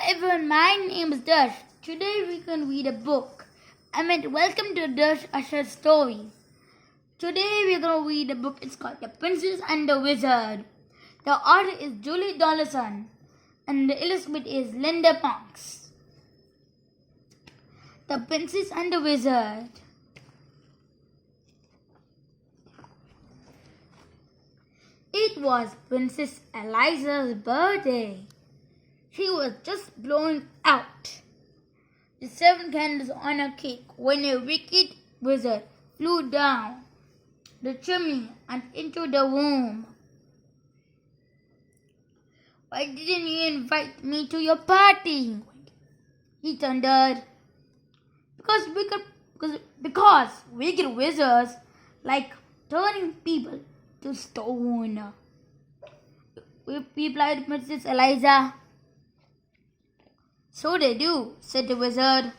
everyone, my name is Dash. Today we can read a book. Welcome to Dash Usher Stories. Today we're going to read a book. It's called The Princess and the Wizard. The author is Julie Donaldson and the illustrator is Linda Parks. The Princess and the Wizard. It was Princess Eliza's birthday. She was just blowing out the 7 candles on her cake when a wicked wizard flew down the chimney and into the room. "Why didn't you invite me to your party?" he thundered. Because wicked wizards like turning people to stone," replied Princess Eliza. "So they do," said the wizard.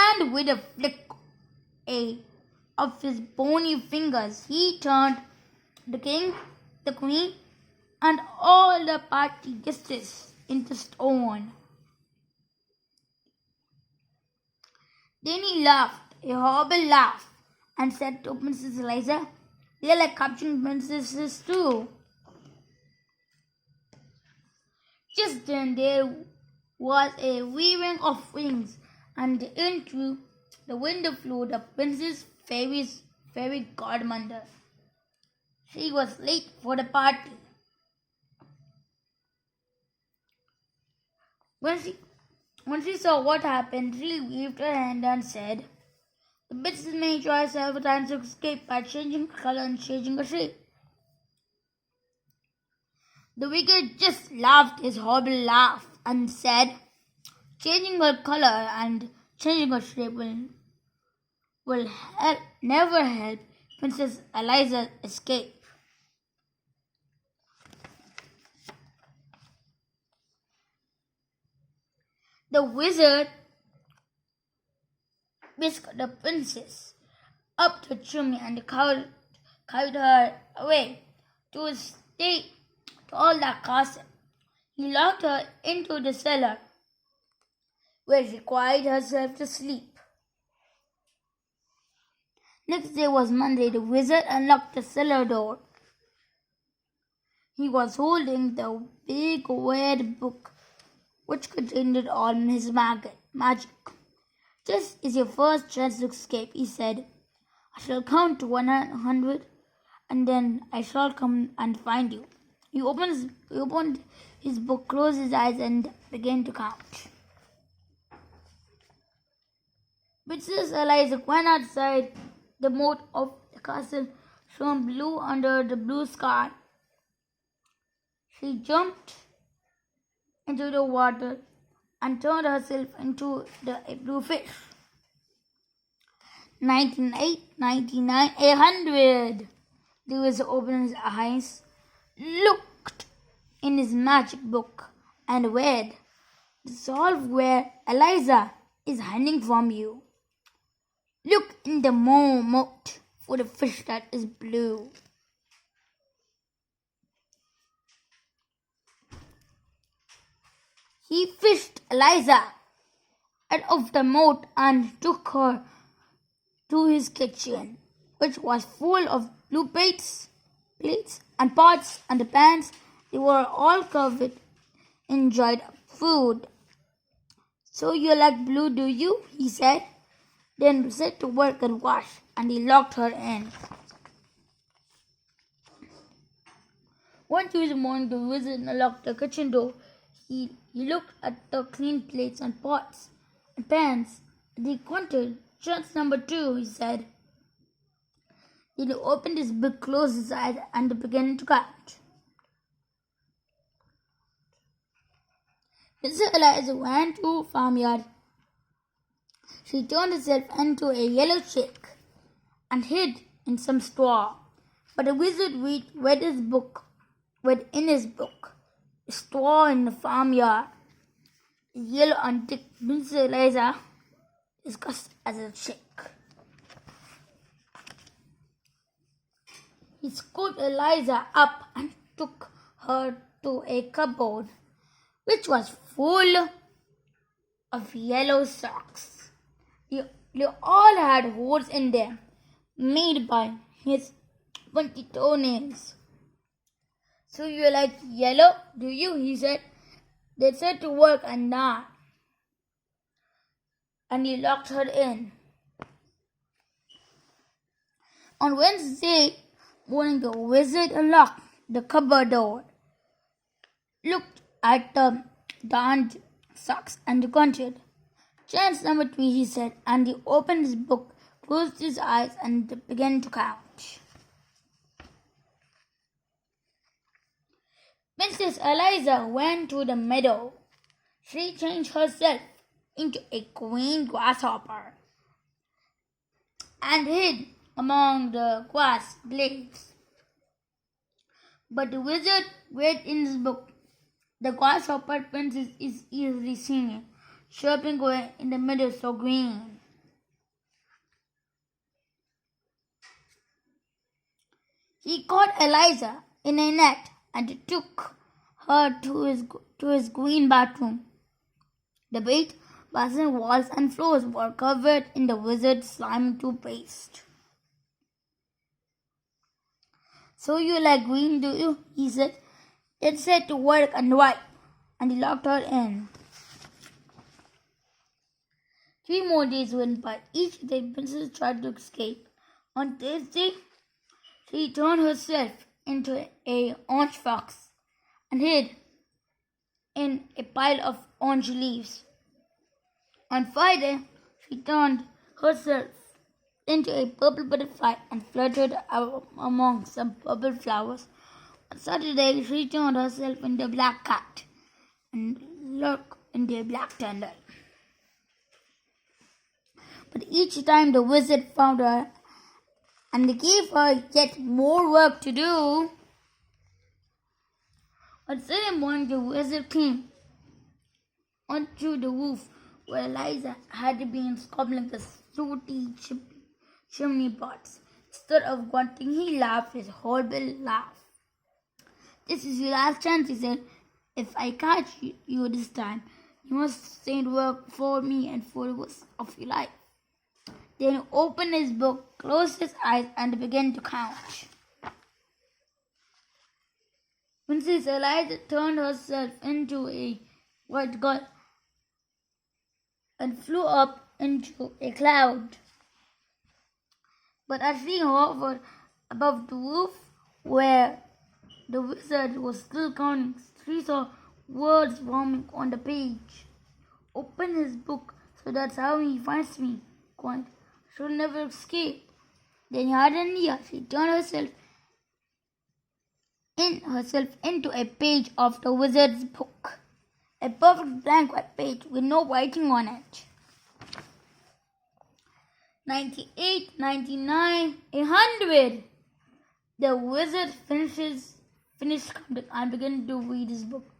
And with a flick of his bony fingers, he turned the king, the queen, and all the party guests into stone. Then he laughed, a horrible laugh, and said to Princess Eliza, "They're like capturing princesses too." Just then there was a weaving of wings, and into the window flew the princess fairy godmother. She was late for the party. When she saw what happened, she waved her hand and said, "The princess may try several times to escape by changing color and changing her shape." The wicked just laughed his horrible laugh and said, "Changing her color and changing her shape will never help Princess Eliza escape." The wizard whisked the princess up the chimney and carried her away to his all that castle. He locked her into the cellar, where she cried herself to sleep. Next day was Monday. The wizard unlocked the cellar door. He was holding the big red book, which contained all his magic. "This is your first chance to escape," he said. "I shall count to 100, and then I shall come and find you." He opened his book, closed his eyes, and began to count. Princess Eliza went outside the moat of the castle, shone blue under the blue sky. She jumped into the water and turned herself into a blue fish. 98, 99, 100. The wizard opened his eyes, looked in his magic book, and read, "Solve where Eliza is hiding from you. Look in the moat for the fish that is blue." He fished Eliza out of the moat and took her to his kitchen, which was full of blue plates and pots and pans. They were all covered in dried food. "So you like blue, do you?" he said. Then set to work and wash, and he locked her in. One Tuesday morning, the wizard unlocked the kitchen door. He looked at the clean plates and pots and pans. He counted. "Chance number 2, he said. Then he opened his book, closed his eyes, and began to count. Princess Eliza went to a farmyard. She turned herself into a yellow chick and hid in some straw. But the wizard read in his book, "Straw in the farmyard." The yellow and thick Princess Eliza disguised as a chick. He scooped Eliza up and took her to a cupboard which was full of yellow socks. They all had holes in them, made by his pointy toenails. So you like yellow, do you? He said. They set to work and now, and he locked her in. On Wednesday morning, the wizard unlocked the cupboard door, looked at the darned socks, and grunted. Chance number 3, he said, and he opened his book, closed his eyes, and began to count. Princess Eliza went to the meadow. She changed herself into a queen grasshopper and hid among the grass blades. But the wizard read in his book, "The grasshopper princess is easily seen, chirping away in the meadow so green." He caught Eliza in a net and took her to his green bathroom. The bait, basin walls and floors were covered in the wizard's slime toothpaste. "So you like green, do you?" he said. Then set to work and wipe, and he locked her in. 3 more days went by. Each day the princess tried to escape. On Thursday, she turned herself into a orange fox and hid in a pile of orange leaves. On Friday, she turned herself into a purple butterfly and fluttered among some purple flowers. On Saturday, she turned herself into a black cat and looked into a black turtle. But each time the wizard found her and gave her yet more work to do. On Sunday morning, the wizard came onto the roof where Eliza had been scobbling the sooty chimney pots. Instead of grunting, he laughed his horrible laugh. "This is your last chance," he said. "If I catch you this time, you must stay and work for me and for the rest of your life." Then he opened his book, closed his eyes, and began to count. Princess Eliza turned herself into a white gull and flew up into a cloud. But as she hovered above the roof where the wizard was still counting, she saw words forming on the page. "Open his book, so that's how he finds me," cried. "She'll never escape." Then he had an idea. She turned herself into a page of the wizard's book. A perfect blank white page with no writing on it. 98, 99, 100. The wizard finished counting and began to read his book.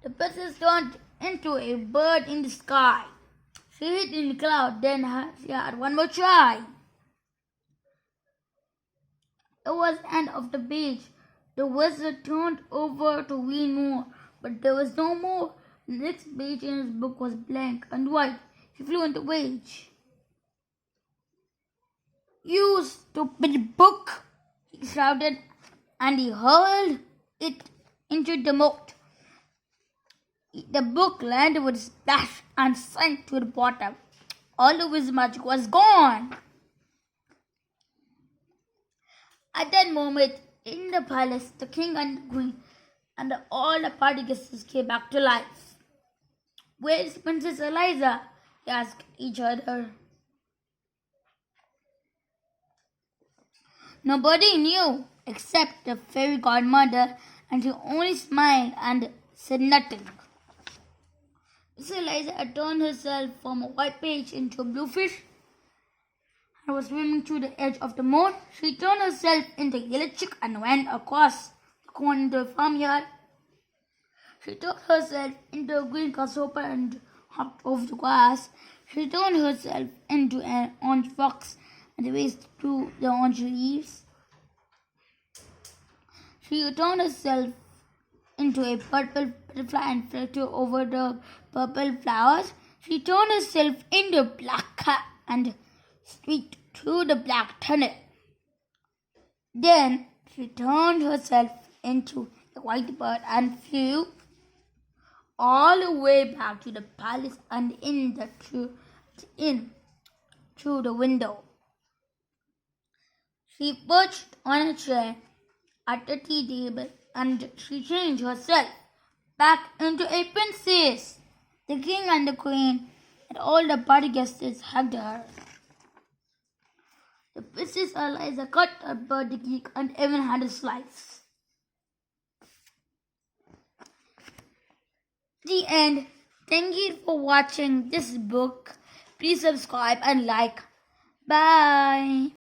The princess turned into a bird in the sky. She hid in the cloud, then she had one more try. It was the end of the page. The wizard turned over to read more, but there was no more. The next page in his book was blank and white. He flew into rage. "You stupid book!" he shouted, and he hurled it into the moat. The book landed with a splash and sank to the bottom. All of his magic was gone. At that moment, in the palace, the king and the queen and all the party guests came back to life. "Where is Princess Eliza?" they asked each other. Nobody knew except the fairy godmother, and she only smiled and said nothing. Miss Eliza had turned herself from a white page into a blue fish and was swimming to the edge of the moat. She turned herself into a yellow chick and went across the corn into a farmyard. She turned herself into a green grasshopper and hopped over the grass. She turned herself into an orange fox and raced through the orange leaves. She turned herself into a purple butterfly and flew over the purple flowers. She turned herself into a black cat and squeaked through the black tunnel. Then she turned herself into a white bird and flew all the way back to the palace and through the window. She perched on a chair at the tea table and she changed herself back into a princess. The king and the queen and all the party guests hugged her. The princess Eliza cut her birthday cake and even had a slice. The end. Thank you for watching this book. Please subscribe and like. Bye.